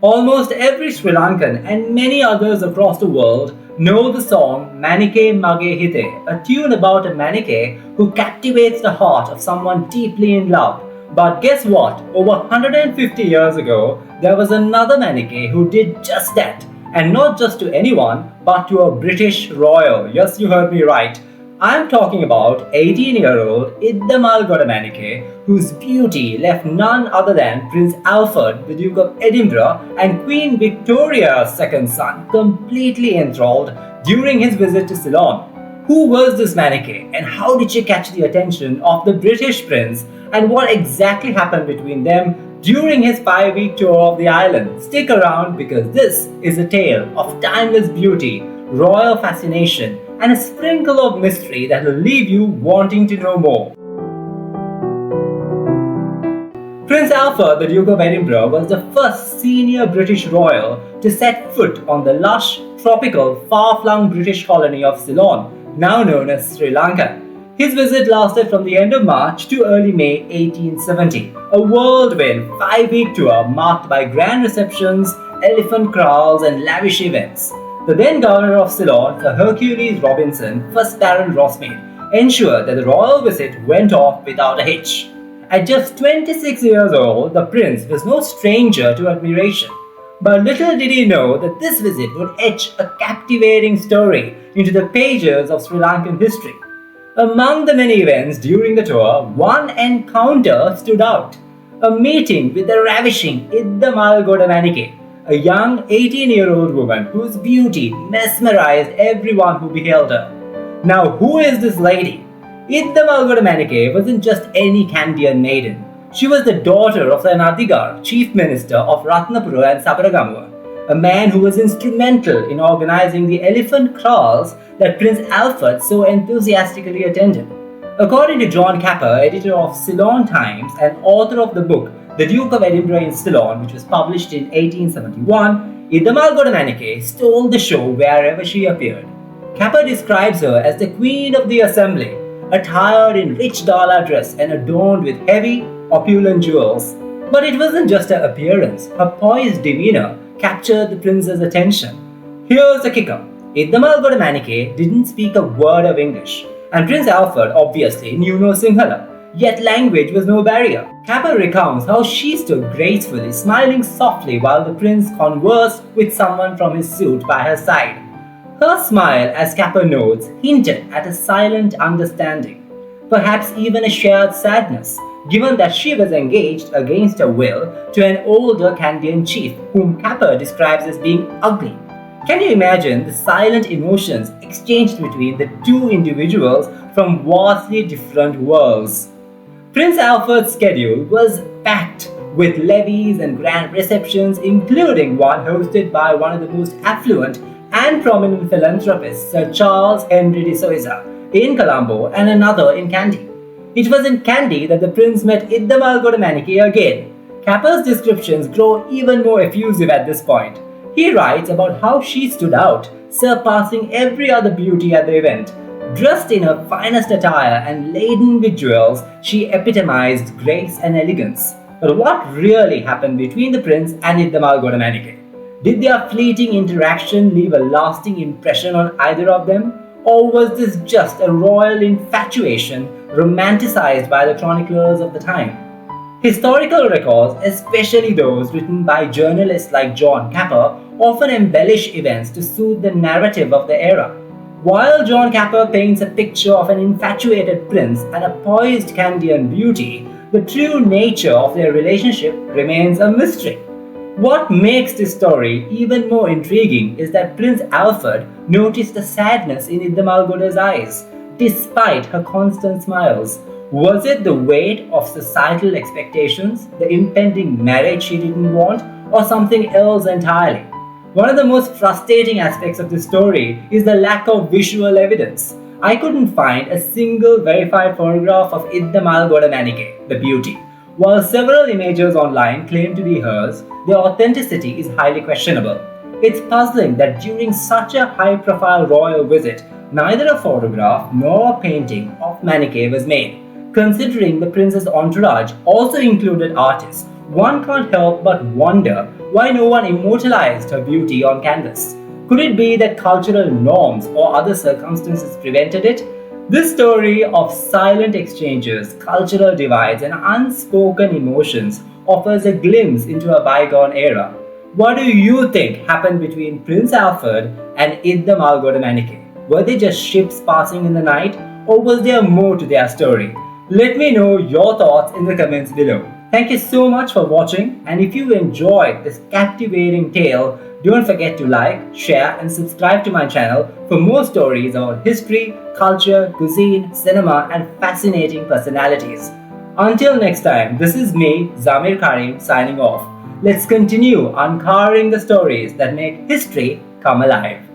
Almost every Sri Lankan and many others across the world know the song Manike Mage Hite, a tune about a manike who captivates the heart of someone deeply in love. But guess what? Over 150 years ago, there was another manike who did just that. And not just to anyone, but to a British royal. Yes, you heard me right. I'm talking about 18-year-old Iddamal Godamanike, whose beauty left none other than Prince Alfred, the Duke of Edinburgh, and Queen Victoria's second son, completely enthralled during his visit to Ceylon. Who was this manike, and how did she catch the attention of the British prince, and what exactly happened between them during his 5-week tour of the island? Stick around because this is a tale of timeless beauty, royal fascination, and a sprinkle of mystery that will leave you wanting to know more. Prince Alfred, the Duke of Edinburgh, was the first senior British royal to set foot on the lush, tropical, far-flung British colony of Ceylon, now known as Sri Lanka. His visit lasted from the end of March to early May 1870, a whirlwind 5-week tour marked by grand receptions, elephant kraals, and lavish events. The then governor of Ceylon, Sir Hercules Robinson, 1st Baron Rossmade, ensured that the royal visit went off without a hitch. At just 26 years old, the prince was no stranger to admiration. But little did he know that this visit would etch a captivating story into the pages of Sri Lankan history. Among the many events during the tour, one encounter stood out. A meeting with the ravishing Iddamal Godamanike, a young 18-year-old woman whose beauty mesmerized everyone who beheld her. Now, who is this lady? Iddamal Godamanike wasn't just any Kandyan maiden. She was the daughter of the Nadigar, chief minister of Ratnapura and Sabaragamuwa, a man who was instrumental in organizing the elephant kraals that Prince Alfred so enthusiastically attended. According to John Capper, editor of Ceylon Times and author of the book The Duke of Edinburgh in Ceylon, which was published in 1871, Iddamal Godamanike stole the show wherever she appeared. Capper describes her as the queen of the assembly, attired in rich gala dress and adorned with heavy, opulent jewels. But it wasn't just her appearance, her poised demeanor captured the prince's attention. Here's the kicker. Iddamal Godamanike didn't speak a word of English, and Prince Alfred obviously knew no Sinhala. Yet language was no barrier. Capper recounts how she stood gracefully, smiling softly while the prince conversed with someone from his suite by her side. Her smile, as Capper notes, hinted at a silent understanding, perhaps even a shared sadness, given that she was engaged against her will to an older Kandyan chief whom Capper describes as being ugly. Can you imagine the silent emotions exchanged between the two individuals from vastly different worlds? Prince Alfred's schedule was packed with levees and grand receptions, including one hosted by one of the most affluent and prominent philanthropists, Sir Charles Henry de Souza, in Colombo and another in Kandy. It was in Kandy that the prince met Iddamal Godamanike again. Capper's descriptions grow even more effusive at this point. He writes about how she stood out, surpassing every other beauty at the event. Dressed in her finest attire and laden with jewels, she epitomized grace and elegance. But what really happened between the prince and Iddamal Godamanike? Did their fleeting interaction leave a lasting impression on either of them? Or was this just a royal infatuation romanticized by the chroniclers of the time? Historical records, especially those written by journalists like John Capper, often embellish events to suit the narrative of the era. While John Capper paints a picture of an infatuated prince and a poised Kandyan beauty, the true nature of their relationship remains a mystery. What makes this story even more intriguing is that Prince Alfred noticed the sadness in Iddamal Goda's eyes, despite her constant smiles. Was it the weight of societal expectations, the impending marriage she didn't want, or something else entirely? One of the most frustrating aspects of this story is the lack of visual evidence. I couldn't find a single verified photograph of Iddamal Godamanike, the beauty. While several images online claim to be hers, their authenticity is highly questionable. It's puzzling that during such a high-profile royal visit, neither a photograph nor a painting of Manike was made. Considering the prince's entourage also included artists, one can't help but wonder Why no one immortalized her beauty on canvas? Could it be that cultural norms or other circumstances prevented it? This story of silent exchanges, cultural divides, and unspoken emotions offers a glimpse into a bygone era. What do you think happened between Prince Alfred and Idda Malgoda Manike? Were they just ships passing in the night, or was there more to their story? Let me know your thoughts in the comments below. Thank you so much for watching, and if you enjoyed this captivating tale, don't forget to like, share, and subscribe to my channel for more stories about history, culture, cuisine, cinema, and fascinating personalities. Until next time, this is me, Zamir Karim, signing off. Let's continue uncovering the stories that make history come alive.